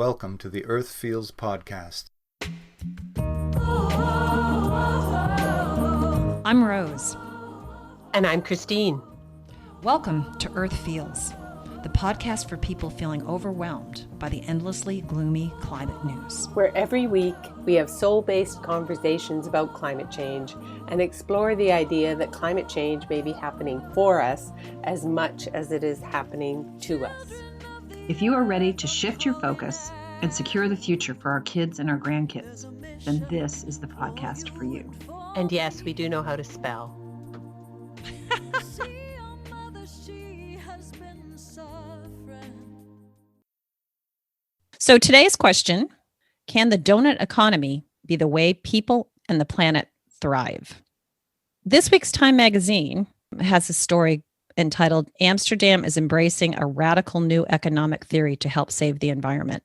welcome to the Earth Feels podcast. I'm Rose. And I'm Christine. Welcome to Earth Feels, the podcast for people feeling overwhelmed by the endlessly gloomy climate news. Where every week we have soul-based conversations about climate change and explore the idea that climate change may be happening for us as much as it is happening to us. If you are ready to shift your focus and secure the future for our kids and our grandkids, then this is the podcast for you. And yes, we do know how to spell. So today's question, can the doughnut economy be the way people and the planet thrive? This week's Time magazine has a story entitled, Amsterdam is Embracing a Radical New Economic Theory to Help Save the Environment.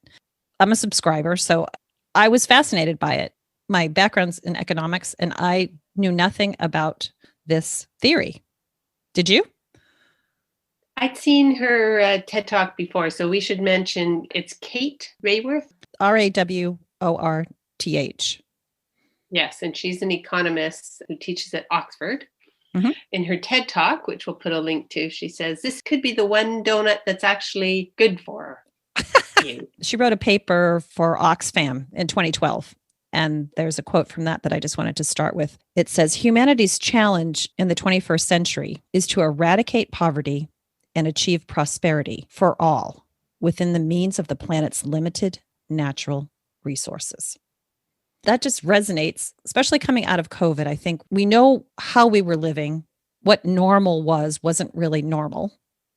I'm a subscriber, so I was fascinated by it. My background's in economics, and I knew nothing about this theory. Did you? I'd seen her TED Talk before, so we should mention it's Kate Raworth. Raworth. Yes, and she's an economist who teaches at Oxford. Mm-hmm. In her TED Talk, which we'll put a link to, she says, this could be the one donut that's actually good for you. She wrote a paper for Oxfam in 2012. And there's a quote from that I just wanted to start with. It says, humanity's challenge in the 21st century is to eradicate poverty and achieve prosperity for all within the means of the planet's limited natural resources. That just resonates, especially coming out of COVID. I think we know how we were living, what normal wasn't really normal.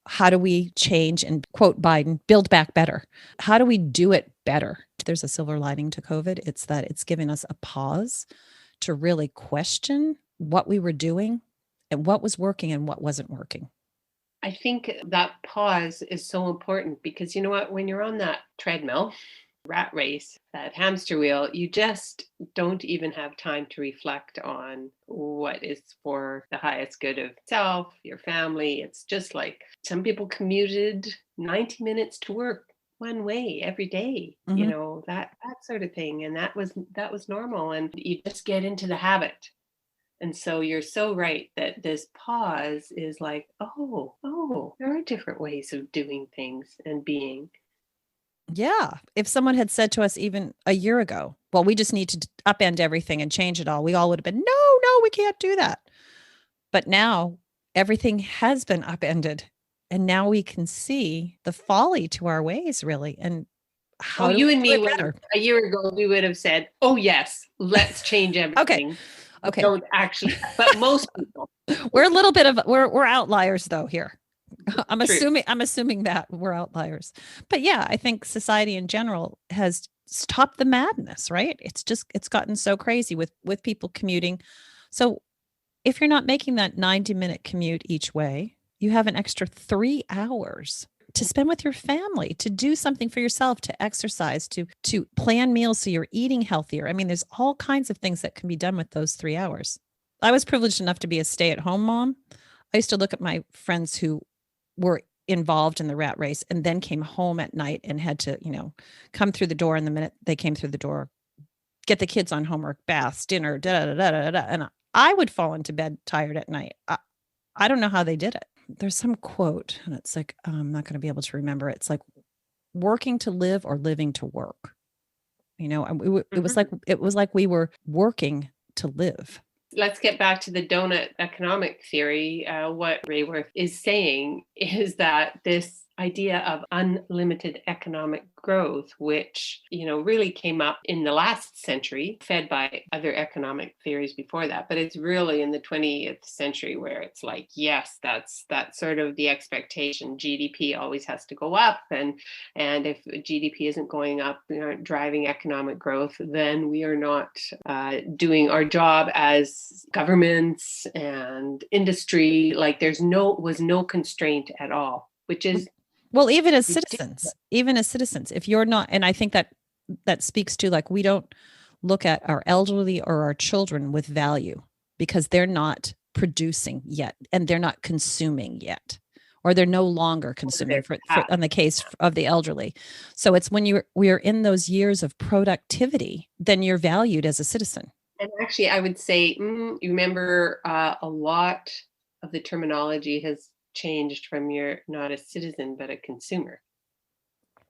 How do we change and, quote Biden, build back better? How do we do it better? There's a silver lining to COVID. It's that it's giving us a pause to really question what we were doing and what was working and what wasn't working. I think that pause is so important because you know what, when you're on that treadmill, rat race, that hamster wheel, you just don't even have time to reflect on what is for the highest good of self, your family. It's just like some people commuted 90 minutes to work one way every day, Mm-hmm. you know, that sort of thing. And that was normal. And you just get into the habit. And so you're so right that this pause is like, oh, there are different ways of doing things and being. Yeah. If someone had said to us even a year ago, well, we just need to upend everything and change it all, we all would have been, no, we can't do that. But now everything has been upended. And now we can see the folly to our ways, really. And how you and me, better? A year ago, we would have said, oh, yes, let's change everything. Okay. Don't actually, but most people. We're a little bit of, we're outliers though here. I'm assuming that we're outliers. But yeah, I think society in general has stopped the madness, right? It's gotten so crazy with people commuting. So if you're not making that 90-minute commute each way, you have an extra 3 hours to spend with your family, to do something for yourself, to exercise, to plan meals so you're eating healthier. I mean, there's all kinds of things that can be done with those 3 hours. I was privileged enough to be a stay-at-home mom. I used to look at my friends who were involved in the rat race and then came home at night and had to, come through the door. And the minute they came through the door, get the kids on homework, baths, dinner, and I would fall into bed tired at night. I don't know how they did it. There's some quote, and it's like, I'm not going to be able to remember. It's like working to live or living to work. It was like we were working to live. Let's get back to the doughnut economic theory. What Raworth is saying is that this idea of unlimited economic growth, which, really came up in the last century, fed by other economic theories before that. But it's really in the 20th century where it's like, yes, that's sort of the expectation. GDP always has to go up. And if GDP isn't going up, we aren't driving economic growth, then we are not doing our job as governments and industry. Like was no constraint at all, which is, well, even as citizens, if you're not, and I think that speaks to, like, we don't look at our elderly or our children with value because they're not producing yet and they're not consuming yet. or they're no longer consuming for on the case of the elderly. So it's when we are in those years of productivity, then you're valued as a citizen. And actually, I would say, you remember a lot of the terminology has changed from you're not a citizen, but a consumer.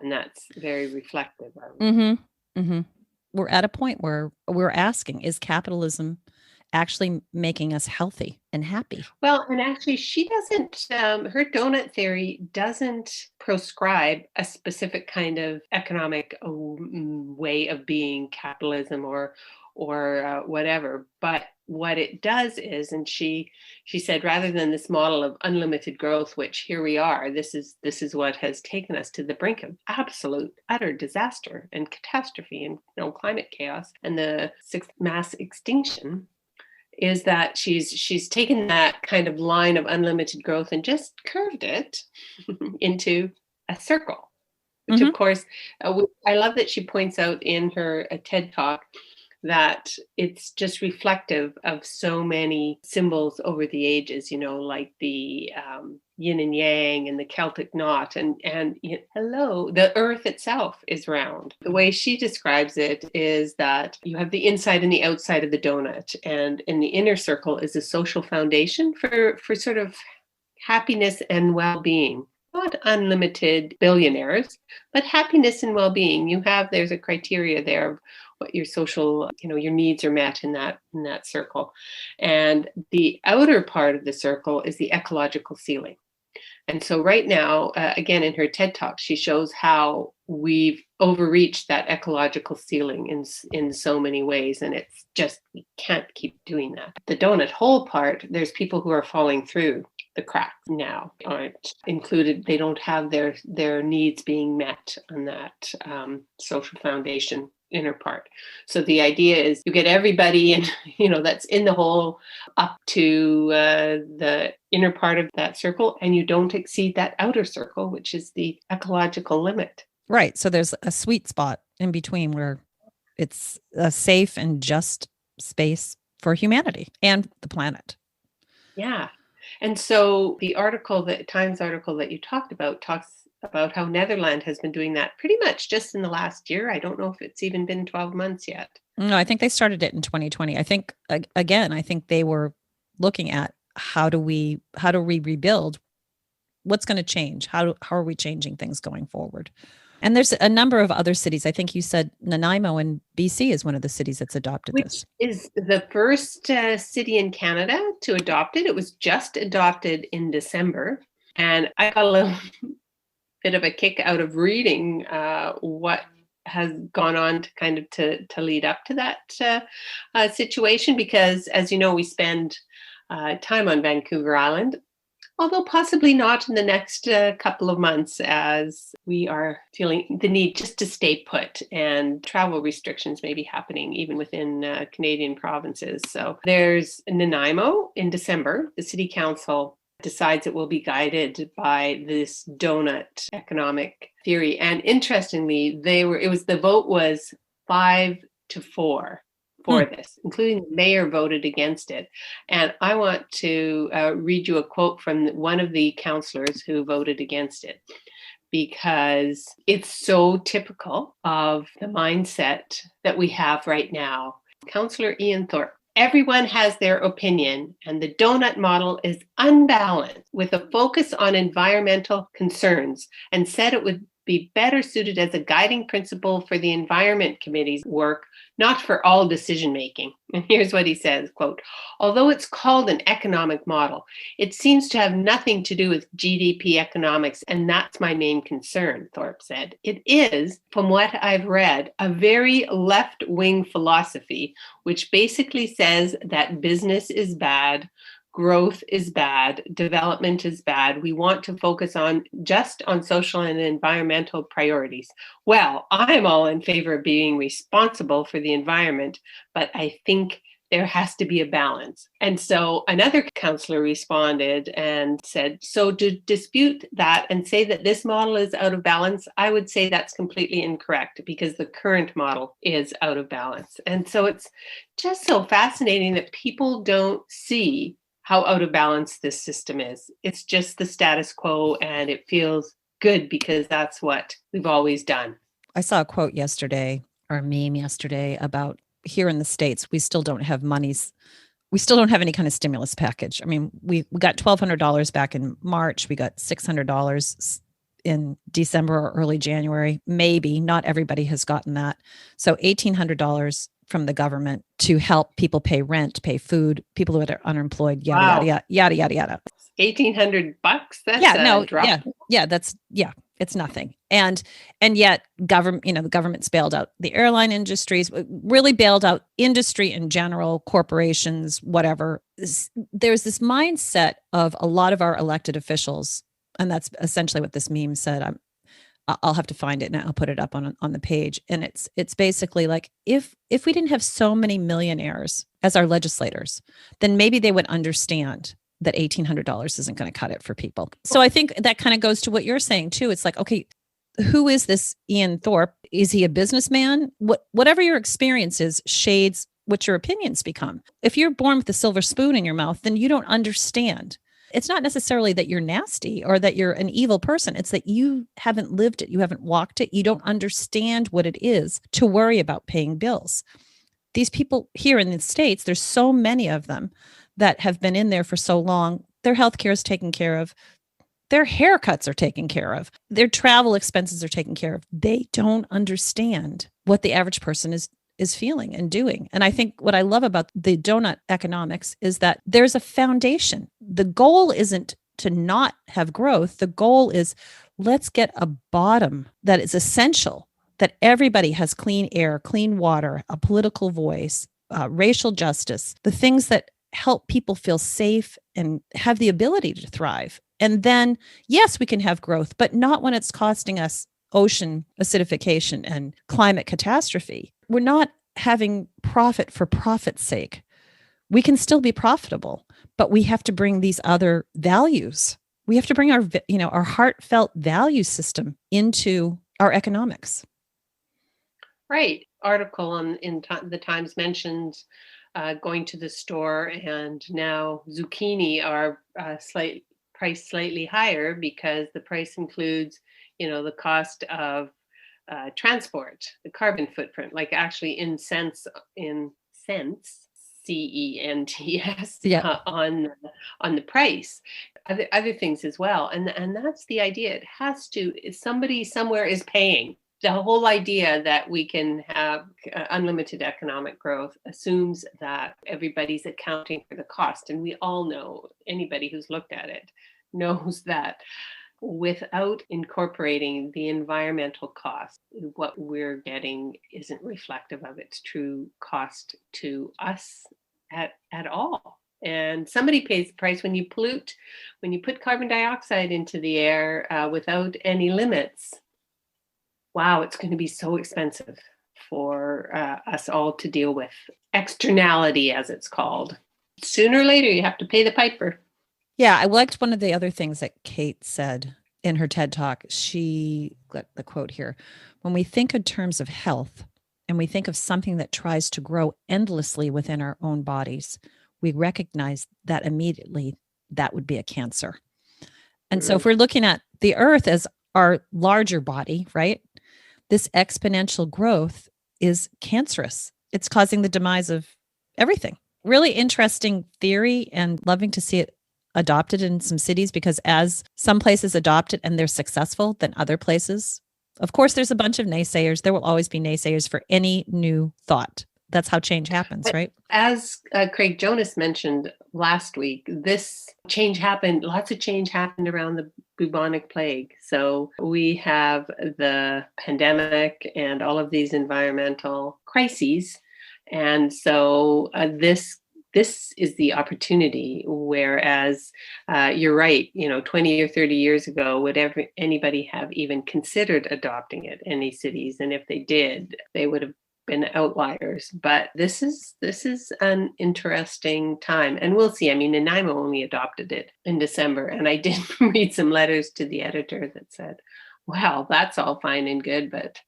And that's very reflective of. Mm-hmm. Mm-hmm. We're at a point where we're asking, is capitalism actually making us healthy and happy? Well, and actually she doesn't, her donut theory doesn't proscribe a specific kind of economic way of being, capitalism or whatever. But what it does is, and she said, rather than this model of unlimited growth, which here we are, this is what has taken us to the brink of absolute utter disaster and catastrophe and climate chaos and the sixth mass extinction, is that she's taken that kind of line of unlimited growth and just curved it into a circle, which of course, I love that she points out in her TED Talk that it's just reflective of so many symbols over the ages, like the yin and yang and the Celtic knot and hello, the earth itself is round. The way she describes it is that you have the inside and the outside of the donut, and in the inner circle is a social foundation for sort of happiness and well-being. Not unlimited billionaires, but happiness and well-being. There's a criteria there of what your social, your needs are met in that circle. And the outer part of the circle is the ecological ceiling. And so right now, again, in her TED Talk, she shows how we've overreached that ecological ceiling in so many ways. And it's just, we can't keep doing that. The donut hole part, there's people who are falling through the cracks now, aren't included. They don't have their needs being met on that social foundation inner part. So the idea is you get everybody in, that's in the hole up to the inner part of that circle, and you don't exceed that outer circle, which is the ecological limit. Right. So there's a sweet spot in between where it's a safe and just space for humanity and the planet. Yeah. And so the Times article that you talked about talks about how Netherlands has been doing that pretty much just in the last year. I don't know if it's even been 12 months yet. No, I think they started it in 2020. I think, again, they were looking at how do we rebuild? What's going to change? How are we changing things going forward? And there's a number of other cities. I think you said Nanaimo in BC is one of the cities that's adopted this. Which is the first city in Canada to adopt it. It was just adopted in December. And I got a little bit of a kick out of reading what has gone on to kind of to lead up to that situation, because as you know, we spend time on Vancouver Island, although possibly not in the next couple of months, as we are feeling the need just to stay put, and travel restrictions may be happening even within Canadian provinces. So there's Nanaimo in December. The city council decides it will be guided by this Doughnut economic theory. And interestingly, the vote was 5-4 for this, including the mayor voted against it. And I want to read you a quote from one of the councillors who voted against it, because it's so typical of the mindset that we have right now. Councillor Ian Thorpe: everyone has their opinion, and the donut model is unbalanced with a focus on environmental concerns, and said it would be better suited as a guiding principle for the Environment Committee's work, not for all decision making. And here's what he says, quote, although it's called an economic model, it seems to have nothing to do with GDP economics, and that's my main concern, Thorpe said. It is, from what I've read, a very left-wing philosophy, which basically says that business is bad, growth is bad, development is bad. We want to focus just on social and environmental priorities. Well, I'm all in favor of being responsible for the environment, but I think there has to be a balance. And so another councillor responded and said, so to dispute that and say that this model is out of balance, I would say that's completely incorrect, because the current model is out of balance. And so it's just so fascinating that people don't see how out of balance this system is. It's just the status quo, and it feels good because that's what we've always done. I saw a quote yesterday, or a meme yesterday, about here in the States, we still don't have monies. We still don't have any kind of stimulus package. I mean, we got $1,200 back in March. We got $600 in December or early January. Maybe not everybody has gotten that. So $1,800 from the government to help people pay rent, pay food, people who are unemployed, yada, Wow. yada, yada, yada, yada. $1,800. That's drop. It's nothing. And yet government, the government's bailed out the airline industries, really bailed out industry in general, corporations, whatever. There's this mindset of a lot of our elected officials, and that's essentially what this meme said. I'll have to find it and I'll put it up on the page. And it's basically like, if we didn't have so many millionaires as our legislators, then maybe they would understand that $1,800 isn't going to cut it for people. So I think that kind of goes to what you're saying too. It's like, okay, who is this Ian Thorpe? Is he a businessman? Whatever your experience is shades what your opinions become. If you're born with a silver spoon in your mouth, then you don't understand. It's not necessarily that you're nasty or that you're an evil person. It's that you haven't lived it. You haven't walked it. You don't understand what it is to worry about paying bills. These people here in the States, there's so many of them that have been in there for so long. Their healthcare is taken care of. Their haircuts are taken care of. Their travel expenses are taken care of. They don't understand what the average person is feeling and doing. And I think what I love about the Doughnut Economics is that there's a foundation. The goal isn't to not have growth. The goal is, let's get a bottom that is essential, that everybody has clean air, clean water, a political voice, racial justice, the things that help people feel safe and have the ability to thrive. And then, yes, we can have growth, but not when it's costing us ocean acidification and climate catastrophe. We're not having profit for profit's sake. We can still be profitable, but we have to bring these other values. We have to bring our heartfelt value system into our economics. Right. Article in the Times mentions going to the store, and now zucchini are priced slightly higher because the price includes, the cost of transport, the carbon footprint, like actually in cents, CENTS, Yeah. on the price. Other things as well, and that's the idea. It has to. Somebody somewhere is paying. The whole idea that we can have unlimited economic growth assumes that everybody's accounting for the cost. And we all know, anybody who's looked at it knows that without incorporating the environmental cost, what we're getting isn't reflective of its true cost to us at all. And somebody pays the price when you pollute, when you put carbon dioxide into the air without any limits. Wow, it's going to be so expensive for us all to deal with. Externality, as it's called. Sooner or later, you have to pay the piper. Yeah, I liked one of the other things that Kate said in her TED Talk. She got the quote here. When we think in terms of health and we think of something that tries to grow endlessly within our own bodies, we recognize that immediately that would be a cancer. And so if we're looking at the earth as our larger body, right? This exponential growth is cancerous. It's causing the demise of everything. Really interesting theory, and loving to see it adopted in some cities, because as some places adopt it and they're successful, then other places, of course, there's a bunch of naysayers. There will always be naysayers for any new thought. That's how change happens, right? As Craig Jonas mentioned last week, this change happened, lots of change happened around the bubonic plague. So we have the pandemic and all of these environmental crises. And so this is the opportunity, whereas you're right, 20 or 30 years ago, would anybody have even considered adopting it, any cities? And if they did, they would have been outliers. But this is an interesting time, and we'll see. I mean, Nanaimo only adopted it in December, and I did read some letters to the editor that said, well, that's all fine and good, but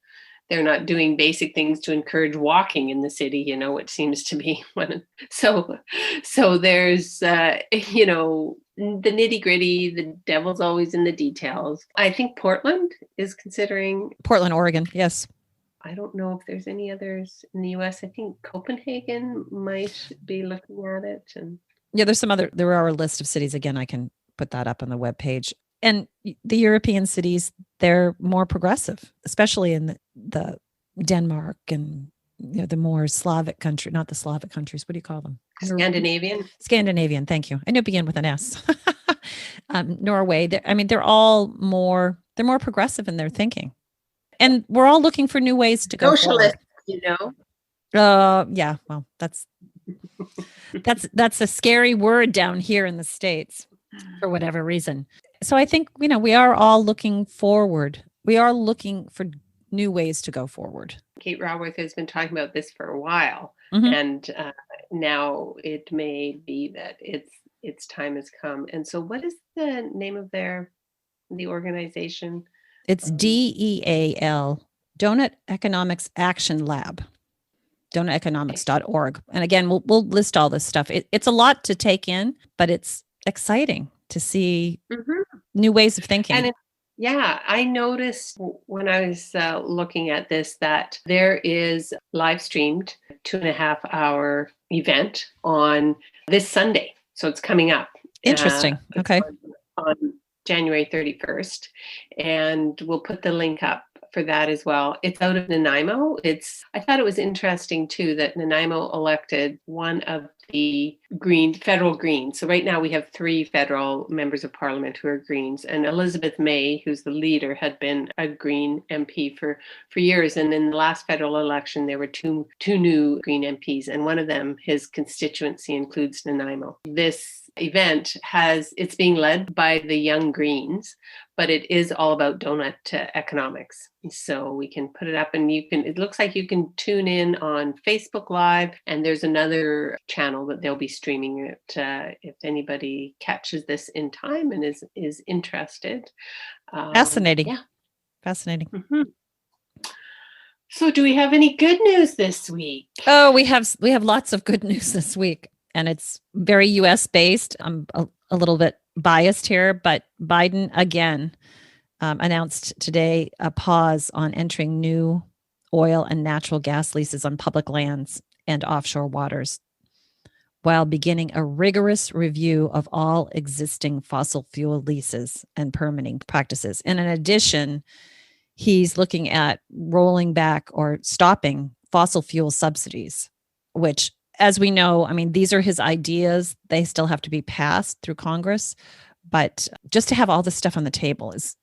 they're not doing basic things to encourage walking in the city, which seems to be one. So there's, the nitty gritty, the devil's always in the details. I think Portland is considering. Portland, Oregon. Yes. I don't know if there's any others in the US. I think Copenhagen might be looking at it. And yeah, there are a list of cities. Again, I can put that up on the webpage. And the European cities, they're more progressive, especially in the Denmark and the more Slavic country, not the Slavic countries. What do you call them? Scandinavian. Thank you. I know begin with an S. Norway. They're more progressive in their thinking. And we're all looking for new ways to go socialist, forward. Yeah, well, that's a scary word down here in the States for whatever reason. So I think, we are all looking forward. We are looking for new ways to go forward. Kate Raworth has been talking about this for a while. Mm-hmm. And now it may be that its time has come. And so what is the name of the organization? It's DEAL, Doughnut Economics Action Lab, DoughnutEconomics.org. And again, we'll list all this stuff. It's a lot to take in, but it's exciting to see new ways of thinking. And I noticed when I was looking at this that there is live streamed 2.5-hour event on this Sunday. So it's coming up. Interesting. Okay. On January 31st. And we'll put the link up for that as well. It's out of Nanaimo. I thought it was interesting too that Nanaimo elected one of the federal Greens. So right now we have 3 federal members of parliament who are Greens, and Elizabeth May, who's the leader, had been a Green MP for years. And in the last federal election, there were two new Green MPs, and one of them, his constituency includes Nanaimo. This event it's being led by the Young Greens, but it is all about Doughnut Economics. So we can put it up, and it looks like you can tune in on Facebook Live, and there's another channel that they'll be streaming it if anybody catches this in time and is interested. Fascinating. Yeah. Fascinating. Mm-hmm. So do we have any good news this week? Oh, we have lots of good news this week, and it's very US based. I'm a little bit biased here, but Biden again announced today a pause on entering new oil and natural gas leases on public lands and offshore waters, while beginning a rigorous review of all existing fossil fuel leases and permitting practices. And in addition, he's looking at rolling back or stopping fossil fuel subsidies, which, as we know, these are his ideas. They still have to be passed through Congress. But just to have all this stuff on the table is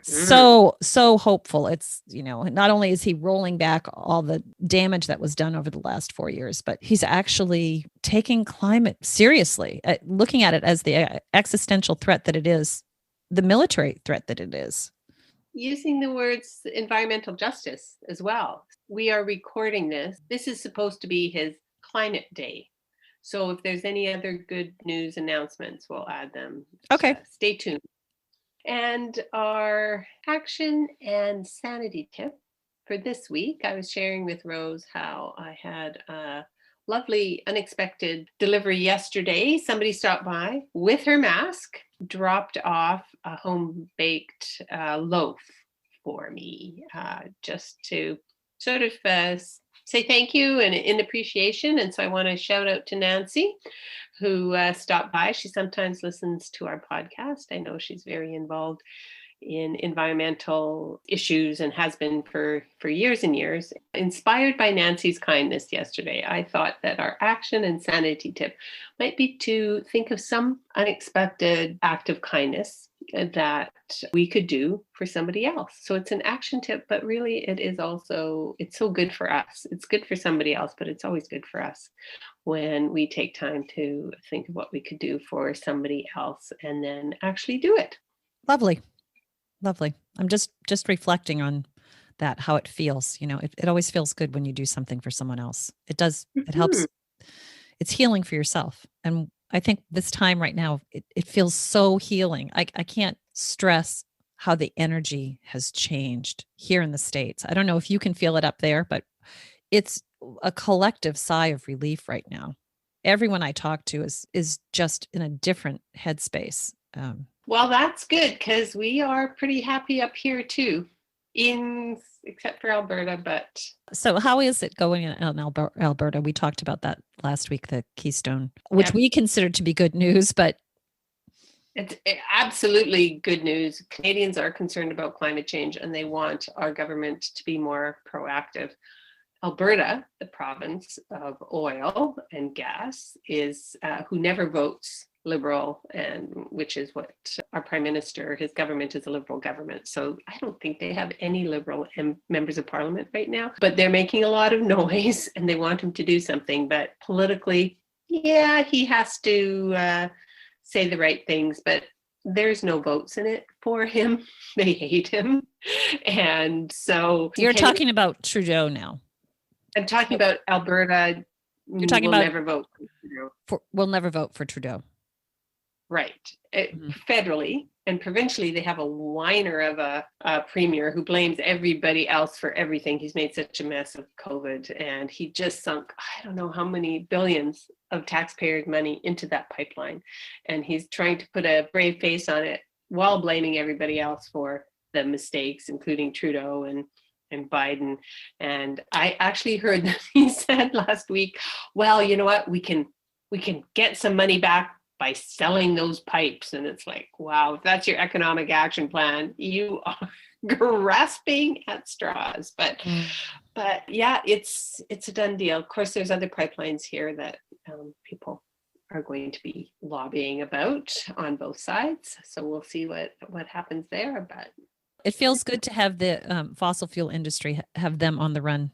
so hopeful. It's, not only is he rolling back all the damage that was done over the last 4 years, but he's actually taking climate seriously, looking at it as the existential threat that it is, the military threat that it is. Using the words environmental justice as well. We are recording this. This is supposed to be his climate day. So if there's any other good news announcements, we'll add them. Okay. Stay tuned. And our action and sanity tip for this week, I was sharing with Rose how I had a lovely unexpected delivery yesterday. Somebody stopped by with her mask, dropped off a home-baked loaf for me, just to sort of say thank you and in appreciation. And so I want to shout out to Nancy, who stopped by. She sometimes listens to our podcast. I know she's very involved in environmental issues and has been for years and years. Inspired by Nancy's kindness yesterday, I thought that our action and sanity tip might be to think of some unexpected act of kindness that we could do for somebody else. So it's an action tip, but really it's so good for us. It's good for somebody else, but it's always good for us when we take time to think of what we could do for somebody else and then actually do it. Lovely. I'm just reflecting on that, how it feels. It always feels good when you do something for someone else. It does. It helps. It's healing for yourself. And I think this time right now, it feels so healing. I can't stress how the energy has changed here in the States. I don't know if you can feel it up there, but it's a collective sigh of relief right now. Everyone I talk to is just in a different headspace. Well, that's good, because we are pretty happy up here too, except for Alberta. But so how is it going in Alberta? We talked about that last week, the Keystone, which we consider to be good news, but it's absolutely good news. Canadians are concerned about climate change, and they want our government to be more proactive. Alberta, the province of oil and gas, is who never votes Liberal, and which is what our Prime Minister, his government is a Liberal government. So I don't think they have any Liberal members of Parliament right now, but they're making a lot of noise and they want him to do something. But politically, yeah, he has to say the right things, but there's no votes in it for him. They hate him. And so you're talking about Trudeau now. I'm talking about Alberta. You're talking about never vote for Trudeau. We'll never vote for Trudeau. Right. Federally and provincially, they have a whiner of a premier who blames everybody else for everything. He's made such a mess of COVID, and he just sunk, I don't know how many billions of taxpayers' money into that pipeline. And he's trying to put a brave face on it while blaming everybody else for the mistakes, including Trudeau and Biden. And I actually heard that he said last week, well, you know what, we can get some money back by selling those pipes. And it's like, wow, if that's your economic action plan, you are grasping at straws. But yeah, it's a done deal. Of course, there's other pipelines here that people are going to be lobbying about on both sides. So we'll see what happens there. But it feels good to have the fossil fuel industry, have them on the run,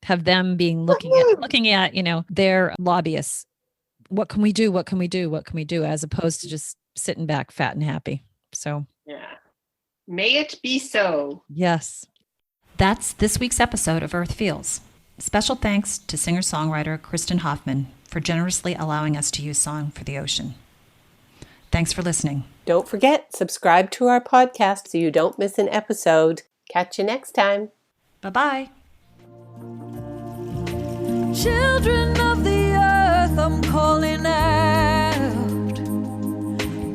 have them being looking at, their lobbyists. What can we do? What can we do? What can we do? As opposed to just sitting back fat and happy. So yeah, may it be so. Yes. That's this week's episode of Earth Feels. Special thanks to singer-songwriter Kristen Hoffman for generously allowing us to use Song for the Ocean. Thanks for listening. Don't forget, subscribe to our podcast so you don't miss an episode. Catch you next time. Bye-bye. Children of the earth, I'm calling out.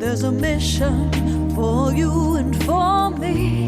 There's a mission for you and for me.